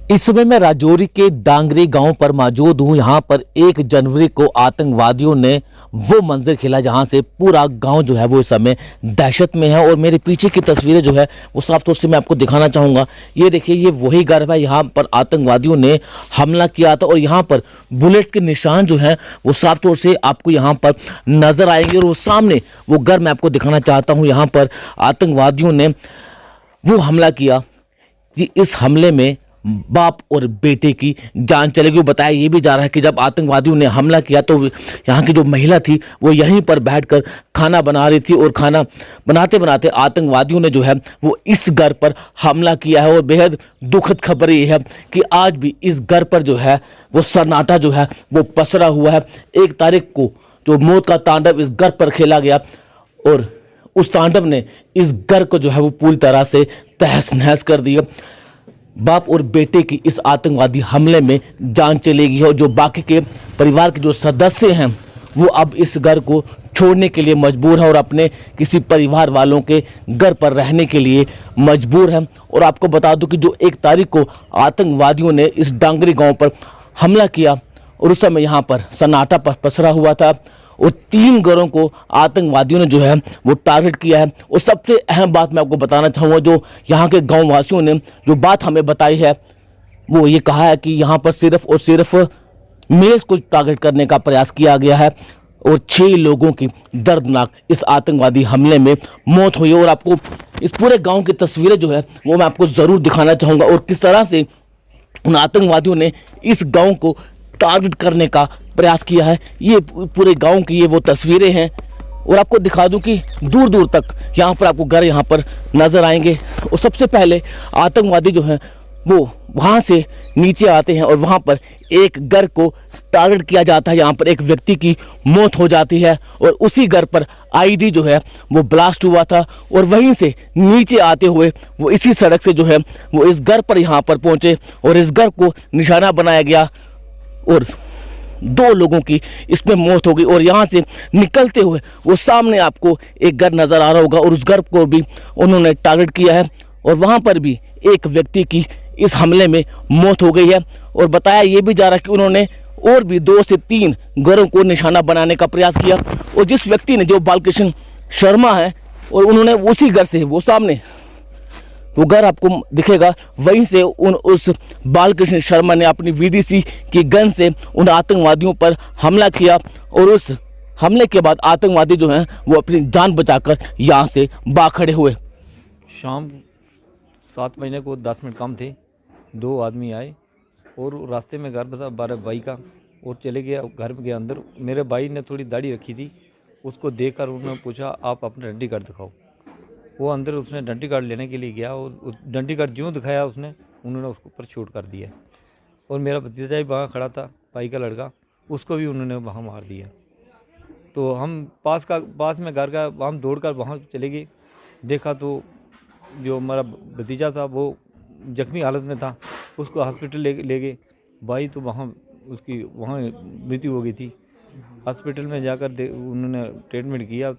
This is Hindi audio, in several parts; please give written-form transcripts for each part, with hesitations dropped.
इस समय मैं राजौरी के डांगरी गांव पर मौजूद हूं। यहां पर 1 जनवरी को आतंकवादियों ने वो मंजर खेला जहां से पूरा गांव जो है वो इस समय दहशत में है। और मेरे पीछे की तस्वीरें जो है वो साफ तौर से मैं आपको दिखाना चाहूँगा। ये देखिए, ये वही घर है, यहाँ पर आतंकवादियों ने हमला किया था और यहाँ पर बुलेट्स के निशान जो हैं वो साफ तौर से आपको यहाँ पर नजर आएंगे। और वो सामने वो घर मैं आपको दिखाना चाहता हूँ। यहाँ पर आतंकवादियों ने वो हमला किया कि इस हमले में बाप और बेटे की जान चलेगी। बताया ये भी जा रहा है कि जब आतंकवादियों ने हमला किया तो यहाँ की जो महिला थी वो यहीं पर बैठकर खाना बना रही थी और खाना बनाते बनाते आतंकवादियों ने जो है वो इस घर पर हमला किया है। और बेहद दुखद खबर ये है कि आज भी इस घर पर जो है वो सन्नाटा जो है वो पसरा हुआ है। 1 तारीख को जो मौत का तांडव इस घर पर खेला गया और उस तांडव ने इस घर को जो है वो पूरी तरह से तहस नहस कर दिया। बाप और बेटे की इस आतंकवादी हमले में जान चलेगी और जो बाकी के परिवार के जो सदस्य हैं वो अब इस घर को छोड़ने के लिए मजबूर हैं और अपने किसी परिवार वालों के घर पर रहने के लिए मजबूर हैं। और आपको बता दूं कि जो 1 तारीख को आतंकवादियों ने इस डांगरी गांव पर हमला किया और उस समय यहाँ पर सन्नाटा पसरा हुआ था और 3 घरों को आतंकवादियों ने जो है वो टारगेट किया है। और सबसे अहम बात मैं आपको बताना चाहूँगा, जो यहाँ के गाँव वासियों ने जो बात हमें बताई है वो ये कहा है कि यहाँ पर सिर्फ और सिर्फ मेल्स को टारगेट करने का प्रयास किया गया है और 6 लोगों की दर्दनाक इस आतंकवादी हमले में मौत हुई। और आपको इस पूरे गाँव की तस्वीरें जो है वो मैं आपको ज़रूर दिखाना चाहूँगा और किस तरह से उन आतंकवादियों ने इस गाँव को टारगेट करने का प्रयास किया है। ये पूरे गांव की ये वो तस्वीरें हैं और आपको दिखा दूं कि दूर दूर तक यहाँ पर आपको घर यहाँ पर नज़र आएंगे। और सबसे पहले आतंकवादी जो हैं वो वहाँ से नीचे आते हैं और वहाँ पर एक घर को टारगेट किया जाता है। यहाँ पर एक व्यक्ति की मौत हो जाती है और उसी घर पर आईडी जो है वो ब्लास्ट हुआ था और वहीं से नीचे आते हुए वो इसी सड़क से जो है वो इस घर पर यहाँ पर पहुँचे और इस घर को निशाना बनाया गया और 2 लोगों की इसमें मौत हो गई। और यहाँ से निकलते हुए वो सामने आपको एक घर नज़र आ रहा होगा और उस घर को भी उन्होंने टारगेट किया है और वहाँ पर भी एक व्यक्ति की इस हमले में मौत हो गई है। और बताया ये भी जा रहा है कि उन्होंने और भी 2 से 3 घरों को निशाना बनाने का प्रयास किया। और जिस व्यक्ति ने, जो बालकृष्ण शर्मा है, और उन्होंने उसी घर से वो सामने वो घर आपको दिखेगा, वहीं से उस बालकृष्ण शर्मा ने अपनी वीडीसी की गन से उन आतंकवादियों पर हमला किया। और उस हमले के बाद आतंकवादी जो हैं वो अपनी जान बचाकर यहाँ से भाग खड़े हुए। शाम 7 बजने को 10 मिनट कम थे, 2 आदमी आए और रास्ते में घर था 12 भाई का और चले गया घर के अंदर। मेरे भाई ने थोड़ी दाढ़ी रखी थी, उसको देखकर उन्होंने पूछा आप अपना डंडी कार्ड दिखाओ। वो अंदर उसने डंडी कार्ड लेने के लिए गया और डंडी कार्ड ज्यों दिखाया उसने, उन्होंने उसके ऊपर शूट कर दिया। और मेरा भतीजा भी वहाँ खड़ा था, भाई का लड़का, उसको भी उन्होंने वहाँ मार दिया। तो हम पास में घर का हम दौड़कर वहाँ चले गए। देखा तो जो हमारा भतीजा था वो जख्मी हालत में था, उसको हॉस्पिटल ले गए। भाई तो उसकी वहाँ मृत्यु हो गई थी। हॉस्पिटल में जाकर उन्होंने ट्रीटमेंट किया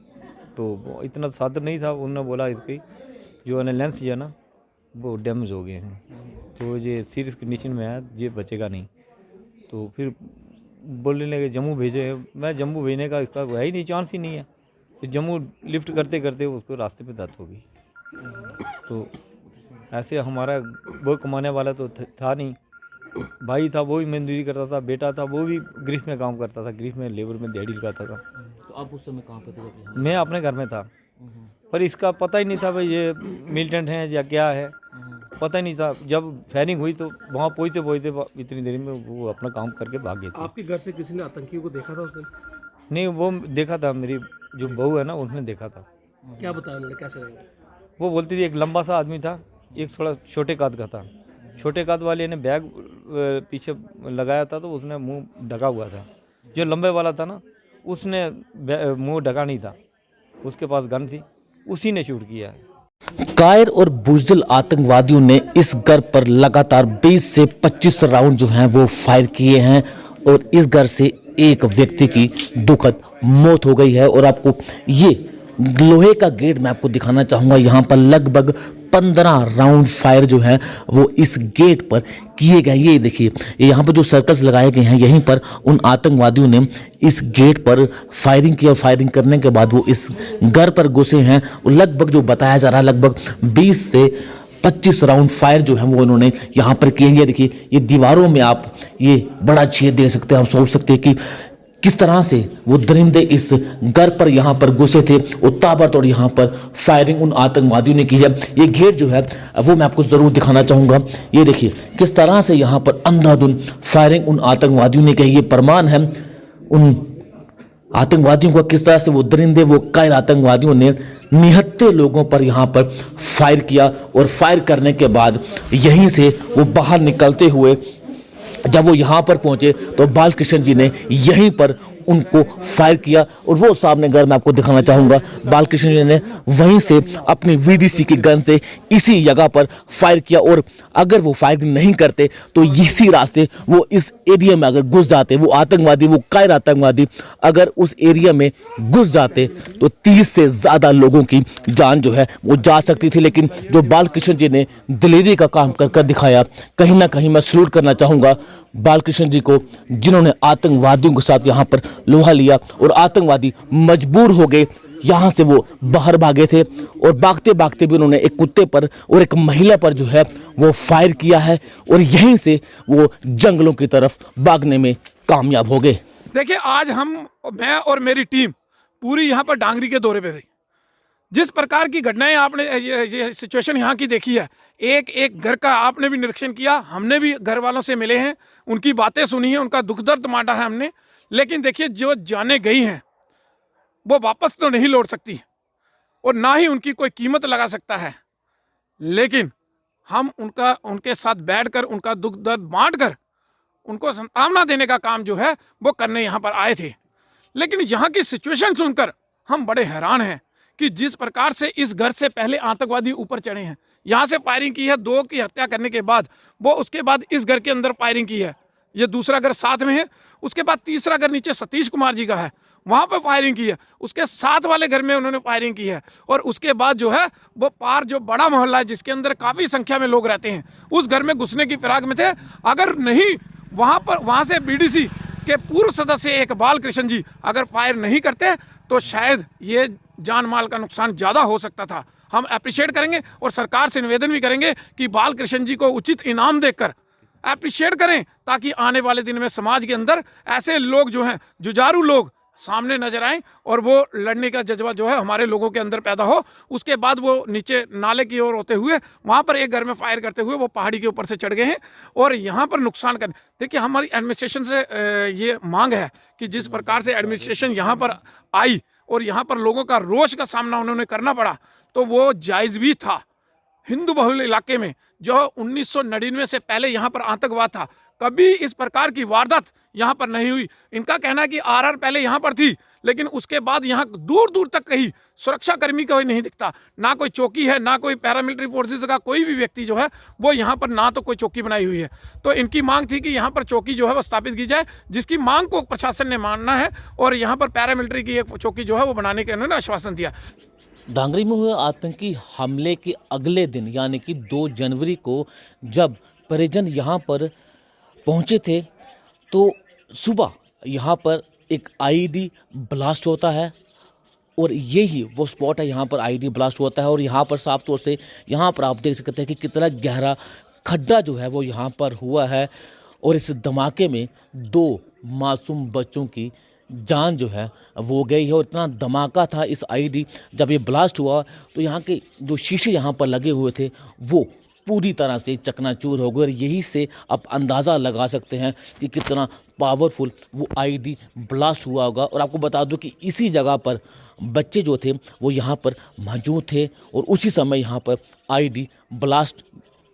तो इतना साधन नहीं था। उन्होंने बोला इसकी जो है लेंस है ना वो डैमेज हो गए हैं, तो ये सीरियस कंडीशन में है, ये बचेगा नहीं। तो फिर बोलने लगे जम्मू भेजे। मैं जम्मू भेजने का इसका है ही नहीं, चांस ही नहीं है। तो जम्मू लिफ्ट करते करते उसको रास्ते पे डेथ हो गई। तो ऐसे हमारा वो कमाने वाला तो था नहीं, भाई था वो भी मजदूरी करता था, बेटा था वो भी ग्रिफ में काम करता था, ग्रिफ में लेबर में दिहाड़ी लगाता था। तो आप उस समय कहाँ पे थे? मैं अपने घर में था, पर इसका पता ही नहीं था भाई ये मिलिटेंट हैं या क्या है, पता ही नहीं था। जब फायरिंग हुई तो वहाँ पहुँचते इतनी देर में वो अपना काम करके भाग गए थे। आपके घर से किसी ने आतंकियों को देखा था उस दिन? नहीं, वो देखा था, मेरी जो बहू है ना उसने देखा था। क्या बताया उन्होंने, कैसे रहेगा? वो बोलती थी एक लंबा सा आदमी था, एक थोड़ा छोटे कद का था। छोटे कद वाले ने बैग पीछे लगाया था तो उसने मुंह ढका हुआ था। जो लंबे वाला था ना उसने मुंह ढका नहीं था, उसके पास गन थी, उसी ने शूट किया है। कायर और बुजदिल आतंकवादियों ने इस घर पर लगातार 20 से 25 राउंड जो हैं वो फायर किए हैं और इस घर से एक व्यक्ति की दुखद मौत हो गई है। और आपको ये लोहे का गेट मैं आपको दिखाना चाहूँगा। यहाँ पर लगभग 15 राउंड फायर जो है वो इस गेट पर किए गए। ये देखिए, यहाँ पर जो सर्कल्स लगाए गए हैं, यहीं पर उन आतंकवादियों ने इस गेट पर फायरिंग की और फायरिंग करने के बाद वो इस घर पर घुसे हैं। लगभग जो बताया जा रहा है, लगभग 20 से 25 राउंड फायर जो है वो उन्होंने यहाँ पर किए। ये देखिए, ये दीवारों में आप ये बड़ा छेद देख सकते हैं। आप सोच सकते हैं कि किस तरह से वो दरिंदे इस घर पर यहाँ पर घुसे थे और ताबड़तोड़ यहाँ पर फायरिंग उन आतंकवादियों ने की है। ये गेट जो है वो मैं आपको ज़रूर दिखाना चाहूँगा। ये देखिए किस तरह से यहाँ पर अंधाधुंध फायरिंग उन आतंकवादियों ने की। ये प्रमाण है उन आतंकवादियों का, किस तरह से वो दरिंदे, वो कायर आतंकवादियों ने निहत्थे लोगों पर यहाँ पर फायर किया और फायर करने के बाद यहीं से वो बाहर निकलते हुए जब वो यहाँ पर पहुंचे तो बालकृष्ण जी ने यहीं पर उनको फायर किया। और वो सामने घर मैं आपको दिखाना चाहूँगा, बालकृष्ण जी ने वहीं से अपनी वीडीसी की गन से इसी जगह पर फायर किया। और अगर वो फायर नहीं करते तो इसी रास्ते वो इस एरिया में अगर घुस जाते, वो आतंकवादी, वो कायर आतंकवादी अगर उस एरिया में घुस जाते तो 30 से ज़्यादा लोगों की जान जो है वो जा सकती थी। लेकिन जो बालकृष्ण जी ने दिलेरी का काम कर कर दिखाया, कहीं ना कहीं मैं सल्यूट करना चाहूँगा बालकृष्ण जी को, जिन्होंने आतंकवादियों के साथ यहाँ पर लोहा लिया और आतंकवादी मजबूर हो गए, यहाँ से वो बाहर भागे थे। और भागते भागते भी उन्होंने एक कुत्ते पर और एक महिला पर जो है वो फायर किया है और यहीं से वो जंगलों की तरफ भागने में कामयाब हो गए। देखिए, आज मैं और मेरी टीम पूरी यहाँ पर डांगरी के दौरे पे थी। जिस प्रकार की घटनाएं आपने ये सिचुएशन यहाँ की देखी है, एक एक घर का आपने भी निरीक्षण किया, हमने भी घर वालों से मिले हैं, उनकी बातें सुनी हैं, उनका दुख दर्द बांटा है हमने। लेकिन देखिए, जो जाने गई हैं वो वापस तो नहीं लौट सकती और ना ही उनकी कोई कीमत लगा सकता है। लेकिन हम उनके साथ बैठकर उनका दुख दर्द बांटकर उनको सांत्वना देने का काम जो है वो करने यहाँ पर आए थे। लेकिन यहाँ की सिचुएशन सुनकर हम बड़े हैरान हैं कि जिस प्रकार से इस घर से पहले आतंकवादी ऊपर चढ़े हैं, यहाँ से फायरिंग की है, 2 की हत्या करने के बाद वो उसके बाद इस घर के अंदर फायरिंग की है। ये दूसरा घर साथ में है, उसके बाद तीसरा घर नीचे सतीश कुमार जी का है, वहाँ पर फायरिंग की है, उसके साथ वाले घर में उन्होंने फायरिंग की है। और उसके बाद जो है वो पार जो बड़ा मोहल्ला है जिसके अंदर काफ़ी संख्या में लोग रहते हैं, उस घर में घुसने की फिराक में थे। अगर नहीं वहाँ से बीडीसी के पूर्व सदस्य एक बालकृष्ण जी अगर फायर नहीं करते तो शायद ये जान माल का नुकसान ज़्यादा हो सकता था। हम अप्रिशिएट करेंगे और सरकार से निवेदन भी करेंगे कि बालकृष्ण जी को उचित इनाम देकर अप्रिशिएट करें, ताकि आने वाले दिन में समाज के अंदर ऐसे लोग जो हैं, जुझारू लोग सामने नजर आएं और वो लड़ने का जज्बा जो है हमारे लोगों के अंदर पैदा हो। उसके बाद वो नीचे नाले की ओर होते हुए वहाँ पर एक घर में फायर करते हुए वो पहाड़ी के ऊपर से चढ़ गए हैं और यहाँ पर नुकसान करने। देखिए, हमारी एडमिनिस्ट्रेशन से ये मांग है कि जिस प्रकार से एडमिनिस्ट्रेशन यहाँ पर आई और यहाँ पर लोगों का रोष का सामना उन्होंने करना पड़ा, तो वो जायज़ भी था। हिंदू बहुल इलाके में जो 1999 से पहले यहाँ पर आतंकवाद था, कभी इस प्रकार की वारदात यहाँ पर नहीं हुई। इनका कहना है कि आरआर पहले यहाँ पर थी, लेकिन उसके बाद यहाँ दूर दूर तक कहीं सुरक्षा कर्मी कोई नहीं दिखता, ना कोई चौकी है, ना कोई पैरामिलिट्री फोर्सेस का कोई भी व्यक्ति जो है वो यहाँ पर ना तो कोई चौकी बनाई हुई है। तो इनकी मांग थी कि यहाँ पर चौकी जो है वो स्थापित की जाए, जिसकी मांग को प्रशासन ने मानना है और यहाँ पर पैरामिलिट्री की एक चौकी जो है वो बनाने का उन्होंने आश्वासन दिया। डांगरी में हुए आतंकी हमले के अगले दिन यानी कि 2 जनवरी को जब परिजन यहाँ पर पहुँचे थे तो सुबह यहाँ पर एक आईईडी ब्लास्ट होता है और यही वो स्पॉट है, यहाँ पर आईईडी ब्लास्ट होता है। और यहाँ पर साफ तौर से यहाँ पर आप देख सकते हैं कि कितना गहरा खड्डा जो है वो यहाँ पर हुआ है और इस धमाके में 2 मासूम बच्चों की जान जो है वो गई है। और इतना धमाका था इस आईईडी, जब ये ब्लास्ट हुआ तो यहाँ के जो शीशे यहाँ पर लगे हुए थे वो पूरी तरह से चकनाचूर हो गए। और यही से आप अंदाज़ा लगा सकते हैं कि कितना पावरफुल वो आईईडी ब्लास्ट हुआ होगा। और आपको बता दूं कि इसी जगह पर बच्चे जो थे वो यहाँ पर मौजूद थे और उसी समय यहाँ पर आईईडी ब्लास्ट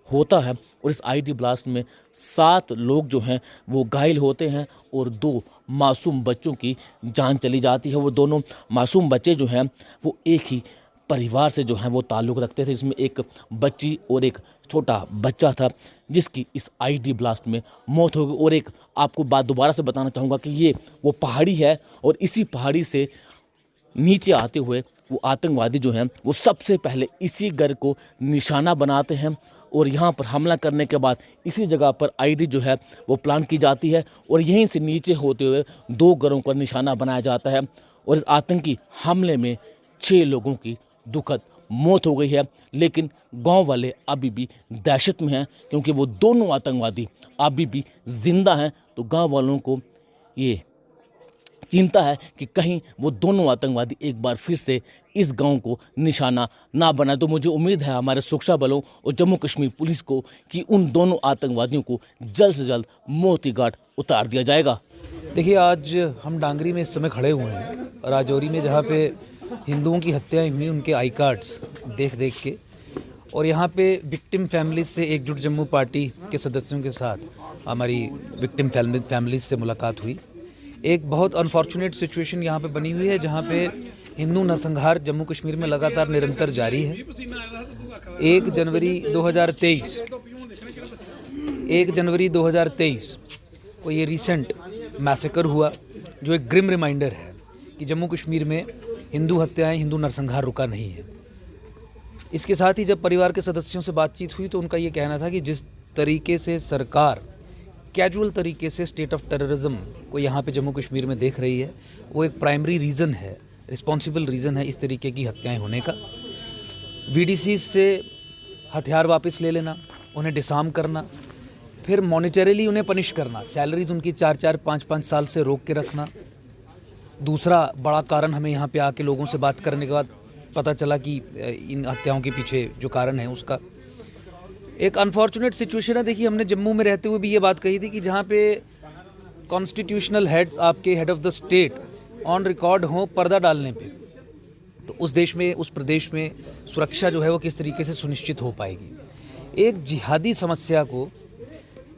होता है और इस आईईडी ब्लास्ट में 7 लोग जो हैं वो घायल होते हैं और 2 मासूम बच्चों की जान चली जाती है। वो दोनों मासूम बच्चे जो हैं वो एक ही परिवार से जो है वो ताल्लुक़ रखते थे। इसमें एक बच्ची और एक छोटा बच्चा था जिसकी इस आईईडी ब्लास्ट में मौत हो गई। और एक आपको बात दोबारा से बताना चाहूँगा कि ये वो पहाड़ी है और इसी पहाड़ी से नीचे आते हुए वो आतंकवादी जो हैं वो सबसे पहले इसी घर को निशाना बनाते हैं और यहाँ पर हमला करने के बाद इसी जगह पर आईडी जो है वो प्लान की जाती है और यहीं से नीचे होते हुए 2 घरों का निशाना बनाया जाता है और इस आतंकी हमले में 6 लोगों की दुखद मौत हो गई है। लेकिन गांव वाले अभी भी दहशत में हैं क्योंकि वो दोनों आतंकवादी अभी भी जिंदा हैं। तो गांव वालों को ये चिंता है कि कहीं वो दोनों आतंकवादी एक बार फिर से इस गांव को निशाना ना बनाए। तो मुझे उम्मीद है हमारे सुरक्षा बलों और जम्मू कश्मीर पुलिस को कि उन दोनों आतंकवादियों को जल्द से जल्द मौत की घाट उतार दिया जाएगा। देखिए, आज हम डांगरी में इस समय खड़े हुए हैं राजौरी में, जहाँ पे हिंदुओं की हत्याएं हुई उनके आई कार्ड्स देख देख के, और यहाँ पे विक्टिम फैमिलीज से एकजुट जम्मू पार्टी के सदस्यों के साथ हमारी विक्टिम फैमिलीज से मुलाकात हुई। एक बहुत अनफॉर्चुनेट सिचुएशन यहाँ पे बनी हुई है जहाँ पे हिंदू नरसंहार जम्मू कश्मीर में लगातार निरंतर जारी है। 1 जनवरी 2023 को ये रिसेंट मैसेकर हुआ, जो एक ग्रिम रिमाइंडर है कि जम्मू कश्मीर में हिंदू हत्याएं, हिंदू नरसंहार रुका नहीं है। इसके साथ ही जब परिवार के सदस्यों से बातचीत हुई तो उनका ये कहना था कि जिस तरीके से सरकार कैजुअल तरीके से स्टेट ऑफ टेररिज्म को यहाँ पे जम्मू कश्मीर में देख रही है, वो एक प्राइमरी रीज़न है, रिस्पॉन्सिबल रीज़न है इस तरीके की हत्याएं होने का। वीडीसी से हथियार वापस ले लेना, उन्हें डिसार्म करना, फिर मॉनिटरीली उन्हें पनिश करना, सैलरीज उनकी 4-4, 5-5 साल से रोक के रखना। दूसरा बड़ा कारण हमें यहाँ पे आके लोगों से बात करने के बाद पता चला कि इन हत्याओं के पीछे जो कारण है उसका एक अनफॉर्चुनेट सिचुएशन है। देखिए, हमने जम्मू में रहते हुए भी ये बात कही थी कि जहाँ पे कॉन्स्टिट्यूशनल हेड्स, आपके head of the state on record हों पर्दा डालने पे, तो उस देश में, उस प्रदेश में सुरक्षा जो है वो किस तरीके से सुनिश्चित हो पाएगी। एक जिहादी समस्या को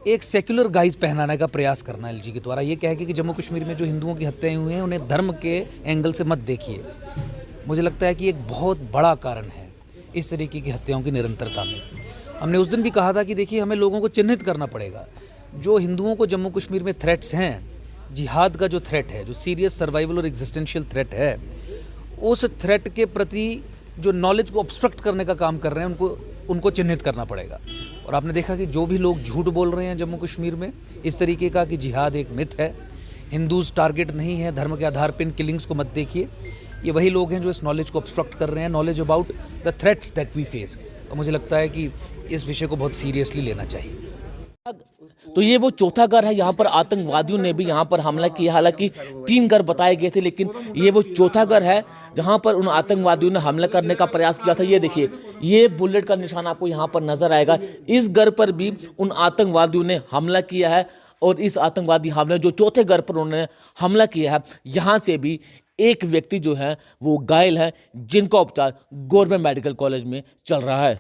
एक सेक्युलर गाइज पहनाने का प्रयास करना एलजी के द्वारा, ये कह के कि जम्मू कश्मीर में जो हिंदुओं की हत्याएं हुई हैं उन्हें धर्म के एंगल से मत देखिए, मुझे लगता है कि एक बहुत बड़ा कारण है इस तरीके की हत्याओं की निरंतरता में। हमने उस दिन भी कहा था कि देखिए, हमें लोगों को चिन्हित करना पड़ेगा। जो हिंदुओं को जम्मू कश्मीर में थ्रेट्स हैं, जिहाद का जो थ्रेट है, जो सीरियस सर्वाइवल और एग्जिस्टेंशियल थ्रेट है, उस थ्रेट के प्रति जो नॉलेज को ऑब्स्ट्रक्ट करने का काम कर रहे हैं उनको चिन्हित करना पड़ेगा। और आपने देखा कि जो भी लोग झूठ बोल रहे हैं जम्मू कश्मीर में इस तरीके का कि जिहाद एक मिथ है, हिंदूज टारगेट नहीं है, धर्म के आधार पर इन किलिंग्स को मत देखिए, ये वही लोग हैं जो इस नॉलेज को ऑब्स्ट्रक्ट कर रहे हैं, knowledge about the threats that we face. और मुझे लगता है कि इस विषय को बहुत सीरियसली लेना चाहिए। तो ये वो चौथा घर है, यहाँ पर आतंकवादियों ने भी यहाँ पर हमला किया। हालांकि 3 घर बताए गए थे, लेकिन ये वो चौथा घर है जहाँ पर उन आतंकवादियों ने हमला करने का प्रयास किया था। ये देखिए, ये बुलेट का निशान आपको यहाँ पर नजर आएगा। इस घर पर भी उन आतंकवादियों ने हमला किया है और इस आतंकवादी हमले जो चौथे घर पर उन्होंने हमला किया है, यहाँ से भी एक व्यक्ति जो है वो घायल है, जिनका उपचार गवर्नमेंट मेडिकल कॉलेज में चल रहा है।